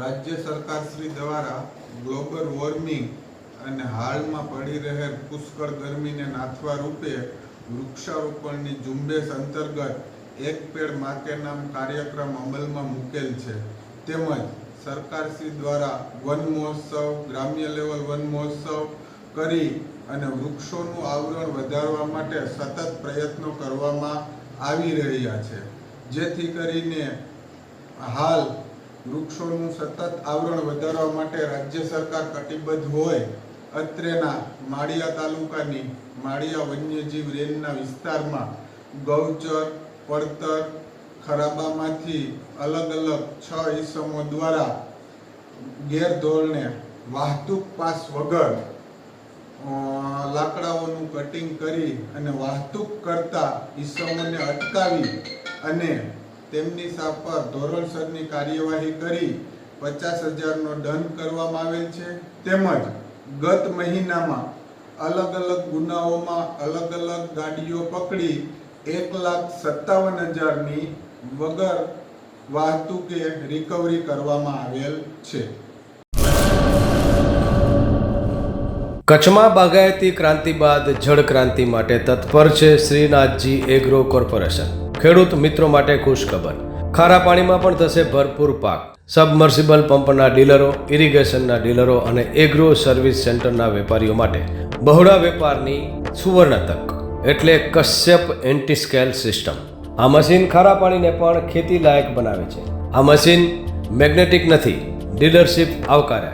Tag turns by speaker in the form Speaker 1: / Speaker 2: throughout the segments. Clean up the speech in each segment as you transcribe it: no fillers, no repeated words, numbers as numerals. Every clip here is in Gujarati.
Speaker 1: રાજ્ય સરકારશ્રી દ્વારા ગ્લોબલ વોર્મિંગ અને હાલમાં પડી રહેલ પુષ્કળ ગરમીને નાથવા રૂપે વૃક્ષારોપણની ઝુંબેશ અંતર્ગત એક પેડ માં કે નામ કાર્યક્રમ અમલમાં મૂકેલ છે. તેમજ સરકારશ્રી દ્વારા વન મહોત્સવ, ગ્રામ્ય લેવલ વન મહોત્સવ કરી અને વૃક્ષોનું આવરણ વધારવા માટે સતત પ્રયત્નો કરવામાં આવી રહ્યા છે, જેથી કરીને હાલ વૃક્ષોનું સતત આવરણ વધારવા માટે રાજ્ય સરકાર કટિબદ્ધ હોય. અત્રેના માળિયા તાલુકાની માળિયા વન્યજીવ રેન્જના વિસ્તારમાં ગૌચર, પડતર, ખરાબામાંથી અલગ અલગ 6 ઈસમો દ્વારા ગેરધોરણે વાહતુક પાસ વગર લાકડાઓનું કટિંગ કરી અને વાહતુક કરતા ઈસમોને અટકાવી અને તેમની પર ધોરણસરની કાર્યવાહી કરી 50,000નો દંડ કરવામાં આવેલ છે. તેમજ ગત મહિનામાં અલગ અલગ ગુનાઓમાં અલગ અલગ ગાડીઓ પકડી 1,57,000ની વગર વાહતુકે રિકવરી કરવામાં આવેલ છે.
Speaker 2: કચ્છમાં બાગાયતી ક્રાંતિ બાદ જળ ક્રાંતિ માટે તત્પર છે શ્રીનાથજી એગ્રો કોર્પોરેશન. ખેડૂત મિત્રો માટે ખુશખબર, ખારા પાણીમાં પણ થશે ભરપૂર પાક. સબમર્સિબલ પંપના ડીલરો, ઇરિગેશનના ડીલરો અને એગ્રો સર્વિસ સેન્ટરના વેપારીઓ માટે બહોળા વેપારની સુવર્ણ તક એટલે કશ્યપ એન્ટી-સ્કેલ સિસ્ટમ. આ મશીન ખારા પાણીને પણ ખેતી લાયક બનાવે છે. આ મશીન મેગ્નેટિક નથી, ડીલરશીપ આવકાર્યા.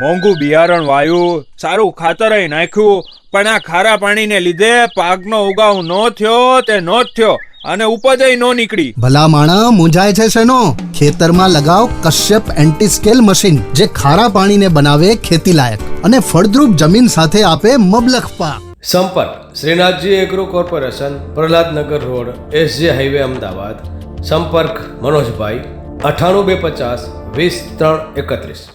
Speaker 3: મોંઘું બિયારણ વાયું, સારું ખાતરય નાખ્યું, પણ આ ખારા પાણીને લીધે પાકનો ઉગાવ નો થયો તે નો જ થયો અને ઉપજય નો નીકળી.
Speaker 4: ભલા માણા મૂંઝાય છે શેનો? ખેતરમાં લગાવ કશ્યપ એન્ટી-સ્કેલ મશીન, જે ખારા પાણીને બનાવે ખેતી લાયક અને ફળદ્રુપ જમીન સાથે આપે મબલખ પાક.
Speaker 2: સંપર્ક Shrinathji agro corporation, Prahlad Nagar road, SJ highway, Ahmedabad. સંપર્ક મનોજભાઈ 98 250 20 331.